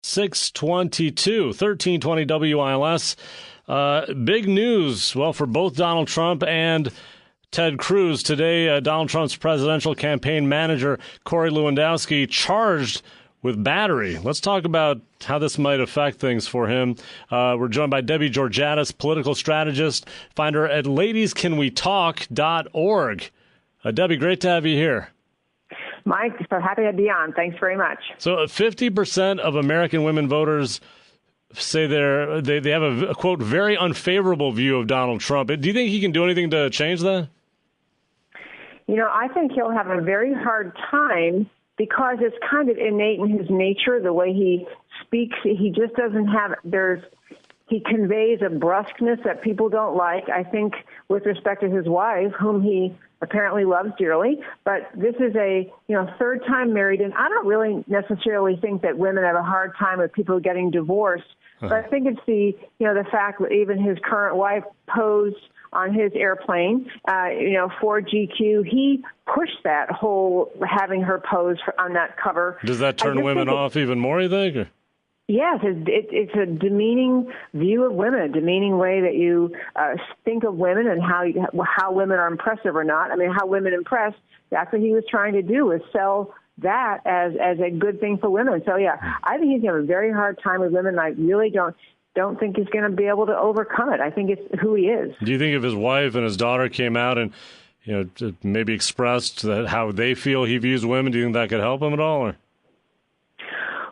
622, 1320 WILS. Big news, well, for both Donald Trump and Ted Cruz. Today, Donald Trump's presidential campaign manager, Corey Lewandowski, charged with battery. Let's talk about how this might affect things for him. We're joined by Debbie Georgatos, political strategist. Find her at ladiescanwetalk.org. Debbie, great to have you here. Mike, so happy to be on. Thanks very much. So 50% of American women voters say they have a, quote, very unfavorable view of Donald Trump. Do you think he can do anything to change that? You know, I think he'll have a very hard time because it's kind of innate in his nature, the way he speaks. He just doesn't have, he conveys a brusqueness that people don't like, I think, with respect to his wife, whom he apparently loves dearly. But this is a, third time married, and I don't really necessarily think that women have a hard time with people getting divorced. But I think it's the fact that even his current wife posed on his airplane, for GQ. He pushed that whole having her pose on that cover. Does that turn women off even more, you think? Or? Yes, it's a demeaning view of women, a demeaning way that you think of women and how women are impressive or not. I mean, how women impress, that's what he was trying to do, is sell that as a good thing for women. So, yeah, I think he's going to have a very hard time with women, and I really don't think he's going to be able to overcome it. I think it's who he is. Do you think if his wife and his daughter came out and, maybe expressed that how they feel he views women, do you think that could help him at all? Or?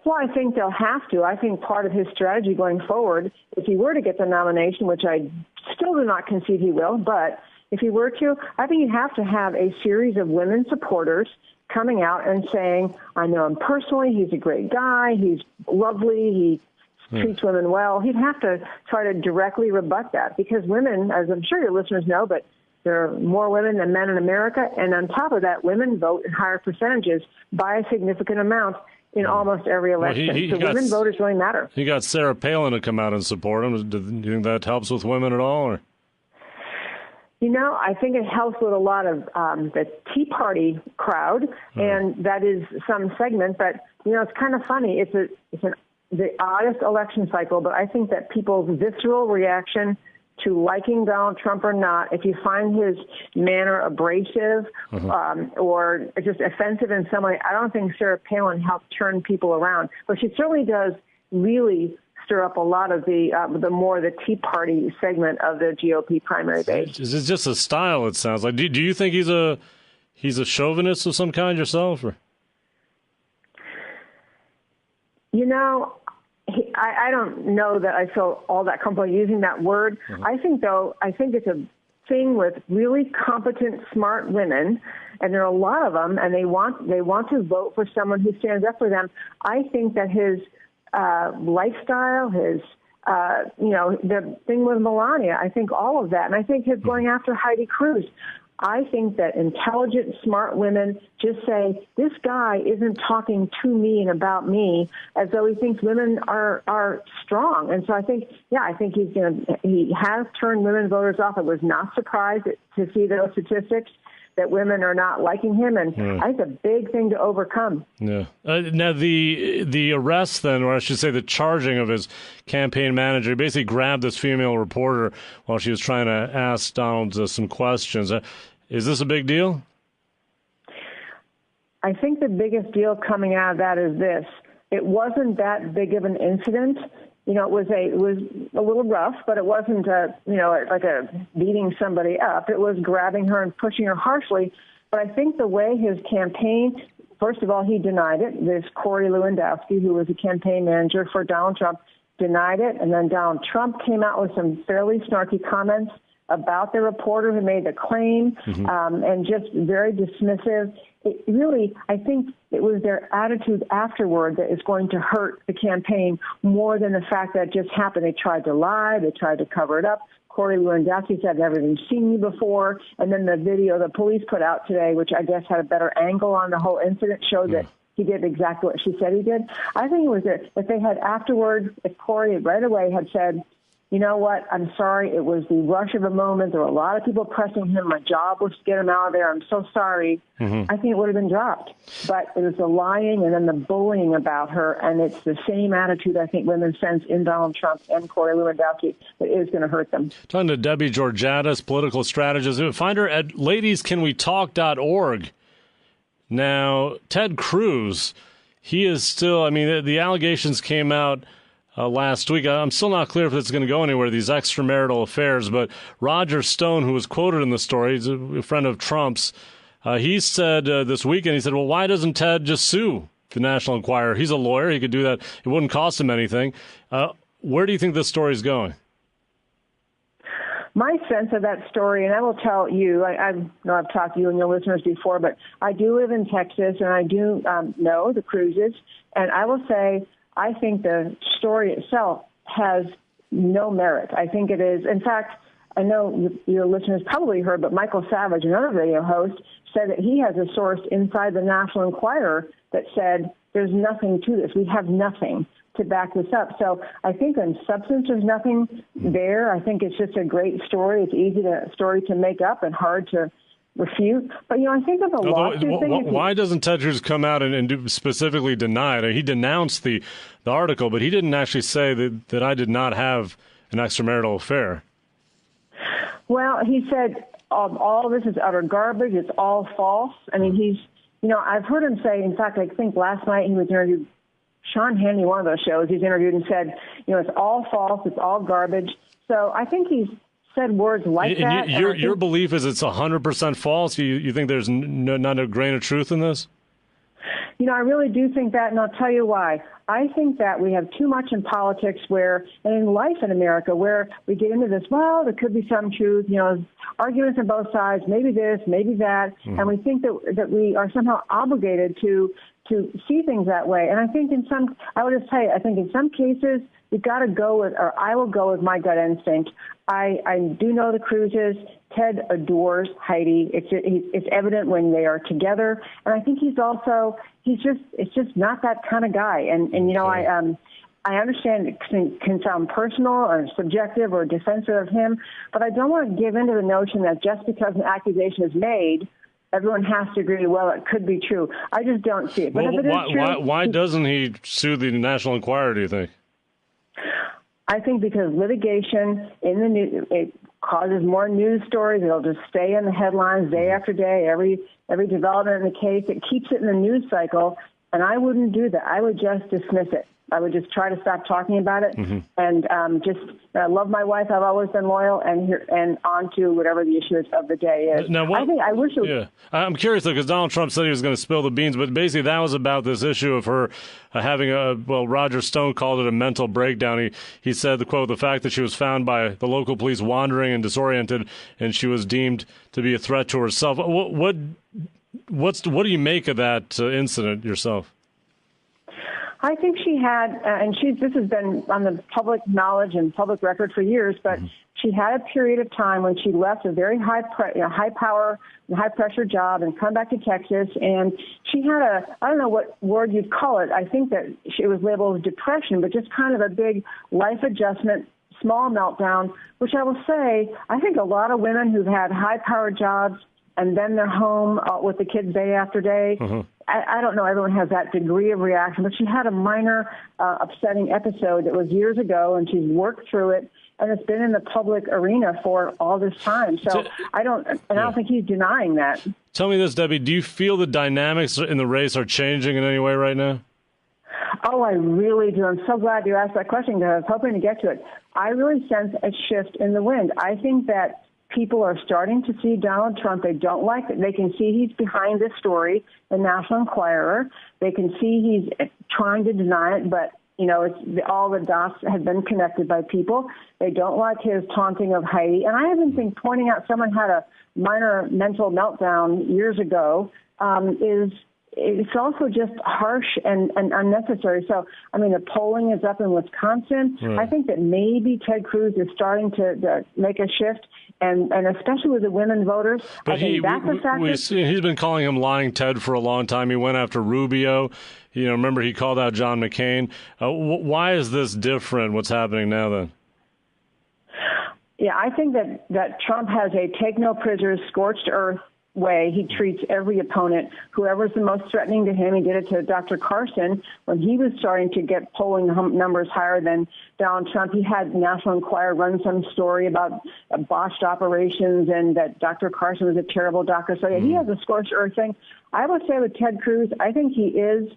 Well, I think they'll have to. I think part of his strategy going forward, if he were to get the nomination, which I still do not concede he will, but if he were to, I think you'd have to have a series of women supporters coming out and saying, I know him personally, he's a great guy, he's lovely, he treats women well. He'd have to try to directly rebut that, because women, as I'm sure your listeners know, but there are more women than men in America, and on top of that, women vote in higher percentages by a significant amount in almost every election. So women voters really matter. He got Sarah Palin to come out and support him. Do you think that helps with women at all? Or? I think it helps with a lot of the Tea Party crowd, and that is some segment. But, it's kind of funny. It's the oddest election cycle, but I think that people's visceral reaction to liking Donald Trump or not, if you find his manner abrasive or just offensive in some way, I don't think Sarah Palin helped turn people around. But she certainly does really stir up a lot of the Tea Party segment of the GOP primary base. Is it just a style, it sounds like? Do you think he's a chauvinist of some kind yourself? Or? I don't know that I feel all that comfortable using that word. I think it's a thing with really competent, smart women, and there are a lot of them, and they want to vote for someone who stands up for them. I think that his lifestyle, his the thing with Melania, I think all of that, and I think his going after Heidi Cruz. I think that intelligent, smart women just say, this guy isn't talking to me and about me, as though he thinks women are strong. And so I think he has turned women voters off. I was not surprised to see those statistics that women are not liking him, and I think it's a big thing to overcome. Yeah. Now, the arrest then, or I should say the charging of his campaign manager, he basically grabbed this female reporter while she was trying to ask Donald some questions. Is this a big deal? I think the biggest deal coming out of that is this. It wasn't that big of an incident. It was a little rough, but it wasn't like a beating somebody up. It was grabbing her and pushing her harshly. But I think the way his campaign, first of all, he denied it. This Corey Lewandowski, who was a campaign manager for Donald Trump, denied it. And then Donald Trump came out with some fairly snarky comments about the reporter who made the claim, and just very dismissive. It really, I think it was their attitude afterward that is going to hurt the campaign more than the fact that it just happened. They tried to lie. They tried to cover it up. Corey Lewandowski said, I've never even seen you before. And then the video the police put out today, which I guess had a better angle on the whole incident, showed that he did exactly what she said he did. I think it was that if they had afterwards, if Corey right away had said, you know what, I'm sorry, it was the rush of a moment. There were a lot of people pressing him. My job was to get him out of there. I'm so sorry. I think it would have been dropped. But it was the lying and then the bullying about her, and it's the same attitude I think women sense in Donald Trump and Corey Lewandowski that is going to hurt them. Talking to Debbie Georgatos, political strategist. Find her at ladiescanwetalk.org. Now, Ted Cruz, he is still, I mean, the allegations came out last week. I'm still not clear if it's going to go anywhere, these extramarital affairs, but Roger Stone, who was quoted in the story, he's a friend of Trump's, he said this weekend, he said, well, why doesn't Ted just sue the National Enquirer? He's a lawyer. He could do that. It wouldn't cost him anything. Where do you think this story is going? My sense of that story, and I will tell you, I know I've talked to you and your listeners before, but I do live in Texas, and I do know the Cruzes, and I will say I think the story itself has no merit. I think it is. In fact, I know your listeners probably heard, but Michael Savage, another radio host, said that he has a source inside the National Enquirer that said there's nothing to this. We have nothing to back this up. So I think in substance, there's nothing there. I think it's just a great story. It's easy story to make up and hard to refute. But, I think of the lawsuit thing. Why doesn't Ted Cruz come out and specifically deny it? He denounced the article, but he didn't actually say that I did not have an extramarital affair. Well, he said all this is utter garbage. It's all false. I mean, I've heard him say, in fact, I think last night he was interviewed, Sean Hannity, one of those shows, he's interviewed and said, it's all false, it's all garbage. So I think he's said words like that. Your belief is it's 100% false? You think there's not a grain of truth in this? I really do think that, and I'll tell you why. I think that we have too much in politics and in life in America, where we get into this, well, there could be some truth, arguments on both sides, maybe this, maybe that, and we think that we are somehow obligated to see things that way. And I think I would just tell you, I think in some cases, you've got to go with, or I will go with my gut instinct. I do know the Cruzes. Ted adores Heidi. It's evident when they are together. And I think it's just not that kind of guy. And I understand it can sound personal or subjective or defensive of him, but I don't want to give into the notion that just because an accusation is made, everyone has to agree, well, it could be true. I just don't see it. But if it is true, why doesn't he sue the National Enquirer, do you think? I think because litigation in the news, it causes more news stories. It'll just stay in the headlines day after day, every development in the case. It keeps it in the news cycle, and I wouldn't do that. I would just dismiss it. I would just try to stop talking about it, and I love my wife. I've always been loyal, and on to whatever the issue of the day is. Now, I wish it was. Yeah, I'm curious though, because Donald Trump said he was going to spill the beans, but basically that was about this issue of her having Roger Stone called it a mental breakdown. He said the fact that she was found by the local police wandering and disoriented, and she was deemed to be a threat to herself. What do you make of that incident yourself? I think she had, and this has been on the public knowledge and public record for years, but she had a period of time when she left a very high power, high pressure job and come back to Texas, and she had I don't know what word you'd call it. I think that it was labeled depression, but just kind of a big life adjustment, small meltdown, which I will say, I think a lot of women who've had high power jobs and then they're home with the kids day after day. I don't know, everyone has that degree of reaction, but she had a minor upsetting episode that was years ago, and she's worked through it, and it's been in the public arena for all this time. So I don't think he's denying that. Tell me this, Debbie, do you feel the dynamics in the race are changing in any way right now? Oh, I really do. I'm so glad you asked that question because I was hoping to get to it. I really sense a shift in the wind. I think that people are starting to see Donald Trump. They don't like it. They can see he's behind this story, the National Enquirer. They can see he's trying to deny it, but, all the dots have been connected by people. They don't like his taunting of Heidi. And I even think pointing out someone had a minor mental meltdown years ago it's also just harsh and unnecessary. So, the polling is up in Wisconsin. Right. I think that maybe Ted Cruz is starting to make a shift, and especially with the women voters. But he's been calling him Lying Ted for a long time. He went after Rubio. Remember he called out John McCain. Why is this different, what's happening now then? Yeah, I think that Trump has a take no prisoners, scorched earth way. He treats every opponent, whoever's the most threatening to him. He did it to Dr. Carson when he was starting to get polling numbers higher than Donald Trump. He had National Enquirer run some story about botched operations and that Dr. Carson was a terrible doctor. So yeah, he has a scorched earth thing. I would say with Ted Cruz, I think he is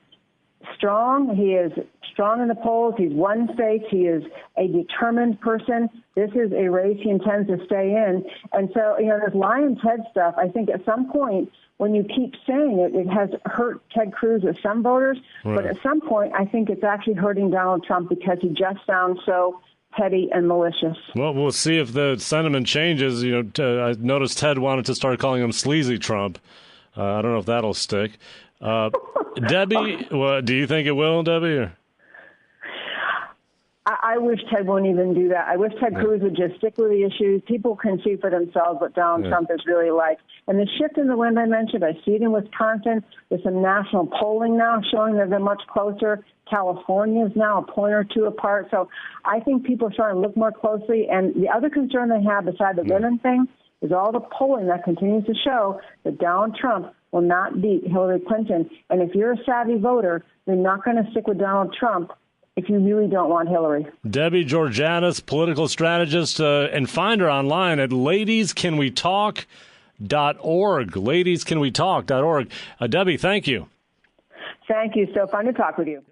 strong. He is strong in the polls. He's won states. He is a determined person. This is a race he intends to stay in. And so, this Lion Ted stuff, I think at some point, when you keep saying it, it has hurt Ted Cruz with some voters. Right. But at some point, I think it's actually hurting Donald Trump because he just sounds so petty and malicious. Well, we'll see if the sentiment changes. I noticed Ted wanted to start calling him Sleazy Trump. I don't know if that'll stick. Debbie, do you think it will, Debbie? Or? I wish Ted wouldn't even do that. I wish Ted Cruz would just stick with the issues. People can see for themselves what Donald Trump is really like. And the shift in the wind I mentioned, I see it in Wisconsin. There's some national polling now showing that they're much closer. California is now a point or two apart. So I think people are starting to look more closely. And the other concern they have, beside the women thing, is all the polling that continues to show that Donald Trump will not beat Hillary Clinton. And if you're a savvy voter, you're not going to stick with Donald Trump if you really don't want Hillary. Debbie Georgatos, political strategist, and find her online at ladiescanwetalk.org. Ladiescanwetalk.org. Debbie, thank you. Thank you. So fun to talk with you.